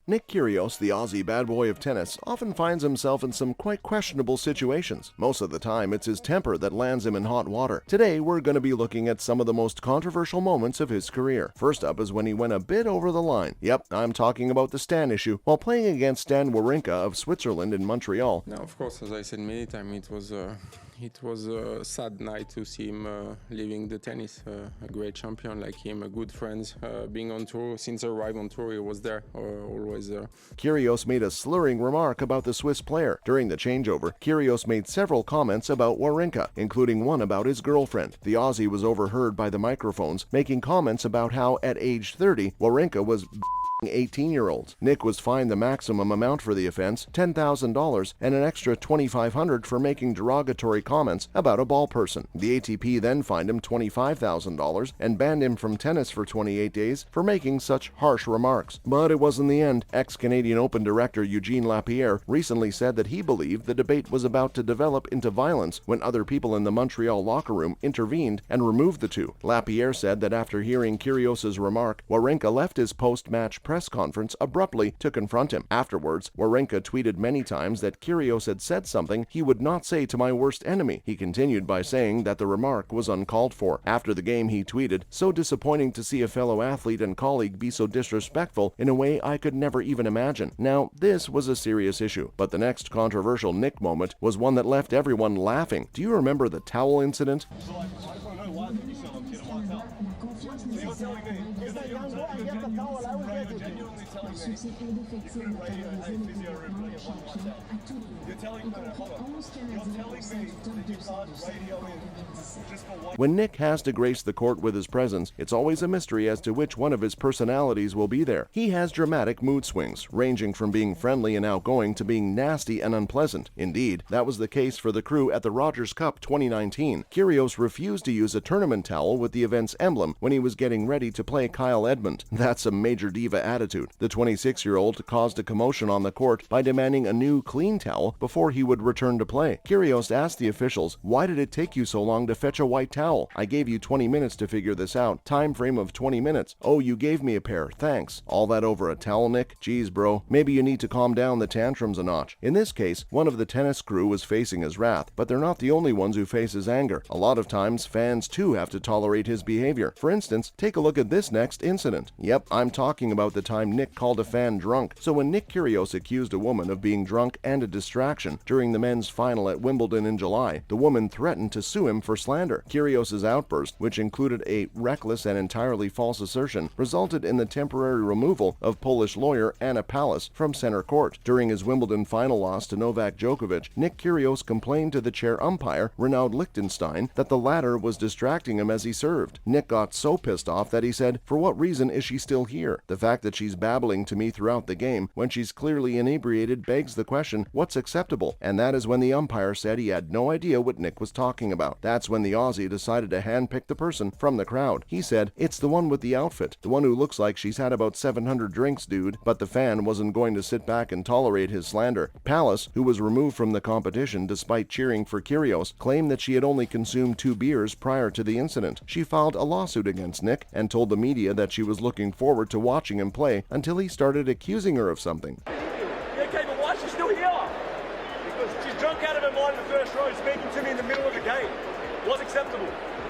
Nick Kyrgios, the Aussie bad boy of tennis, often finds himself in some quite questionable situations. Most of the time, it's his temper that lands him in hot water. Today, we're going to be looking at some of the most controversial moments of his career. First up is when he went a bit over the line. Yep, I'm talking about the Stan issue. While playing against Stan Wawrinka of Switzerland in Montreal. No, of course, as I said many times, it was a sad night to see him leaving the tennis. A great champion like him, a good friend, being on tour. Since I arrived on tour, he was there, always there. Kyrgios made a slurring remark about the Swiss player. During the changeover, Kyrgios made several comments about Wawrinka, including one about his girlfriend. The Aussie was overheard by the microphones, making comments about how, at age 30, Wawrinka was 18-year-olds. Nick was fined the maximum amount for the offense, $10,000, and an extra $2,500 for making derogatory comments about a ball person. The ATP then fined him $25,000 and banned him from tennis for 28 days for making such harsh remarks. But it was in the end. Ex-Canadian Open director Eugene Lapierre recently said that he believed the debate was about to develop into violence when other people in the Montreal locker room intervened and removed the two. Lapierre said that after hearing Kyrgios' remark, Wawrinka left his post-match press conference abruptly to confront him. Afterwards, Wawrinka tweeted many times that Kyrgios had said something he would not say to my worst enemy. He continued by saying that the remark was uncalled for. After the game, he tweeted, "So disappointing to see a fellow athlete and colleague be so disrespectful in a way I could never even imagine." Now, this was a serious issue, but the next controversial Nick moment was one that left everyone laughing. Do you remember the towel incident? When Nick has to grace the court with his presence, it's always a mystery as to which one of his personalities will be there. He has dramatic mood swings, ranging from being friendly and outgoing to being nasty and unpleasant. Indeed, that was the case for the crew at the Rogers Cup 2019. Kyrgios refused to use a tournament towel with the event's emblem when he was getting ready to play Kyle Edmund. That's a major diva attitude. The 26-year-old caused a commotion on the court by demanding a new clean towel before he would return to play. Kyrgios asked the officials, "Why did it take you so long to fetch a white towel? I gave you 20 minutes to figure this out. Time frame of 20 minutes. Oh, you gave me a pair. Thanks." All that over a towel, Nick? Geez, bro. Maybe you need to calm down the tantrums a notch. In this case, one of the tennis crew was facing his wrath, but they're not the only ones who face his anger. A lot of times, fans too have to tolerate his behavior. For instance, take a look at this next incident. Yep, I'm talking about the time Nick called a fan drunk. So when Nick Kyrgios accused a woman of being drunk and a distraction during the men's final at Wimbledon in July, the woman threatened to sue him for slander. Kyrgios' outburst, which included a reckless and entirely false assertion, resulted in the temporary removal of Polish lawyer Anna Pallas from center court. During his Wimbledon final loss to Novak Djokovic, Nick Kyrgios complained to the chair umpire, Renaud Lichtenstein, that the latter was distracting him as he served. Nick got so pissed off that he said, "For what reason is she still here? The fact that she's babbling to me throughout the game when she's clearly inebriated begs the question, what's acceptable?" And that is when the umpire said he had no idea what Nick was talking about. That's when the Aussie decided to handpick the person from the crowd. He said, "It's the one with the outfit, the one who looks like she's had about 700 drinks, dude." But the fan wasn't going to sit back and tolerate his slander. Pallas, who was removed from the competition despite cheering for Kyrgios, claimed that she had only consumed 2 beers prior to the incident. She filed a lawsuit against Nick and told the media that she was looking forward to watching him play until he started accusing her of something. Yeah, okay, but why is she still here? Because she's drunk out of her mind in the first row, speaking to me in the middle of the game. What's acceptable?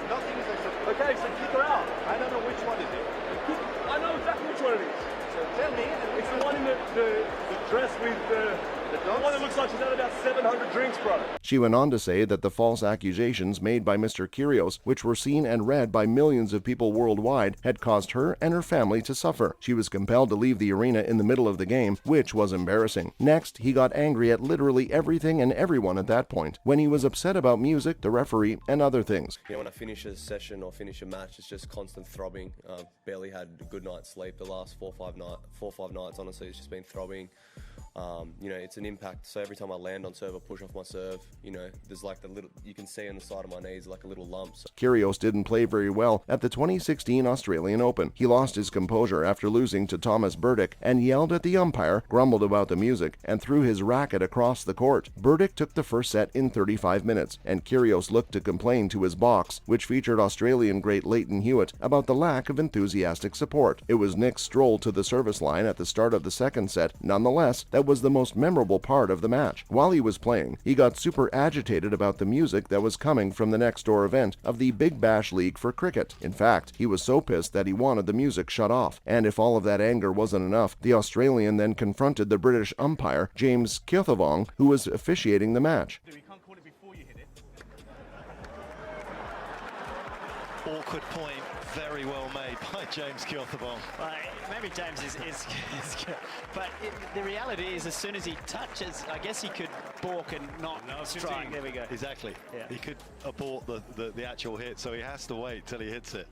Nothing is acceptable. Okay, so kick her out. I don't know which one is it. I know exactly which one it is. So tell me. It's the one in the dress with the one that looks like she's had about 700 drinks, bro. She went on to say that the false accusations made by Mr. Kyrgios, which were seen and read by millions of people worldwide, had caused her and her family to suffer. She was compelled to leave the arena in the middle of the game, which was embarrassing. Next, he got angry at literally everything and everyone at that point, when he was upset about music, the referee, and other things. You know, when I finish a session or finish a match, it's just constant throbbing. Barely had a good night's sleep the last 4 or 5 nights. Honestly, it's just been throbbing You know, it's an impact. So every time I land on serve or push off my serve, you know, there's like the little, you can see on the side of my knees like a little lump. So Kyrgios didn't play very well at the 2016 Australian Open. He lost his composure after losing to Thomas Berdych and yelled at the umpire, grumbled about the music, and threw his racket across the court. Berdych took the first set in 35 minutes, and Kyrgios looked to complain to his box, which featured Australian great Leighton Hewitt, about the lack of enthusiastic support. It was Nick's stroll to the service line at the start of the second set, nonetheless, that was the most memorable part of the match. While he was playing, he got super agitated about the music that was coming from the next door event of the Big Bash League for cricket. In fact, he was so pissed that he wanted the music shut off. And if all of that anger wasn't enough, the Australian then confronted the British umpire, James Kyrgios, who was officiating the match. You can't call it before you hit it. Awkward point, very well made by James Kyrgios. Well, maybe James is good, but the reality is, as soon as he touches, I guess he could balk and not strike. There we go. Exactly. Yeah. He could abort the actual hit, so he has to wait till he hits it.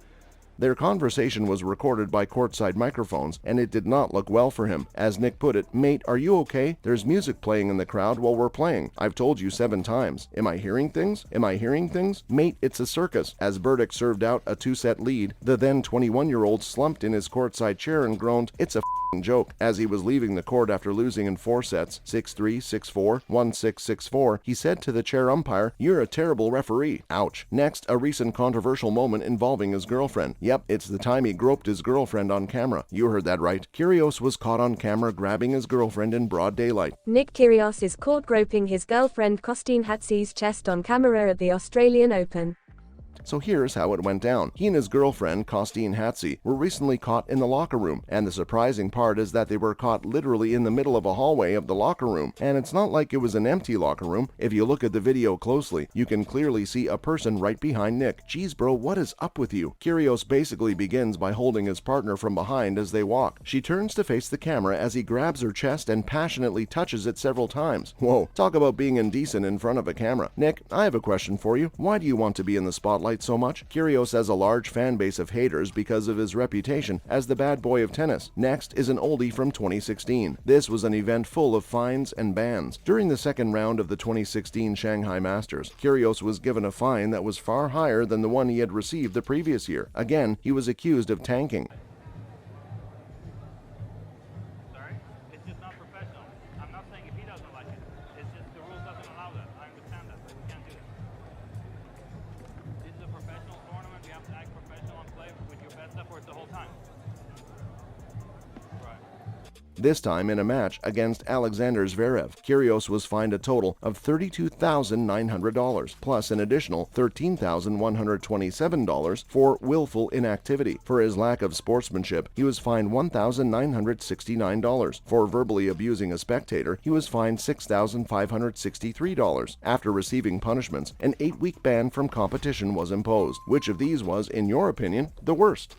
Their conversation was recorded by courtside microphones, and it did not look well for him. As Nick put it, "Mate, are you okay? There's music playing in the crowd while we're playing. I've told you 7 times. Am I hearing things? Am I hearing things? Mate, it's a circus." As Berdych served out a 2-set lead, the then 21-year-old slumped in his courtside chair and groaned, "It's a joke." As he was leaving the court after losing in 4 sets, 6-3, 6-4, 1-6, 6-4, he said to the chair umpire, "You're a terrible referee." Ouch. Next, a recent controversial moment involving his girlfriend. Yep, it's the time he groped his girlfriend on camera. You heard that right. Kyrgios was caught on camera grabbing his girlfriend in broad daylight. Nick Kyrgios is caught groping his girlfriend Christine Hatzi's chest on camera at the Australian Open. So here's how it went down. He and his girlfriend, Christine Hatzi, were recently caught in the locker room, and the surprising part is that they were caught literally in the middle of a hallway of the locker room, and it's not like it was an empty locker room. If you look at the video closely, you can clearly see a person right behind Nick. Geez bro, what is up with you? Kyrgios basically begins by holding his partner from behind as they walk. She turns to face the camera as he grabs her chest and passionately touches it several times. Whoa, talk about being indecent in front of a camera. Nick, I have a question for you. Why do you want to be in the spotlight so much? Kyrgios has a large fan base of haters because of his reputation as the bad boy of tennis. Next is an oldie from 2016. This was an event full of fines and bans. During the second round of the 2016 Shanghai Masters, Kyrgios was given a fine that was far higher than the one he had received the previous year. Again, he was accused of tanking. Sorry? It's just not professional. I'm not saying if he doesn't like it. It's just the rules doesn't allow that. I understand that, but we can't do it. This is a professional tournament. You have to act professional and play with your best efforts the whole time. Right. This time in a match against Alexander Zverev. Kyrgios was fined a total of $32,900, plus an additional $13,127 for willful inactivity. For his lack of sportsmanship, he was fined $1,969. For verbally abusing a spectator, he was fined $6,563. After receiving punishments, an 8-week ban from competition was imposed. Which of these was, in your opinion, the worst?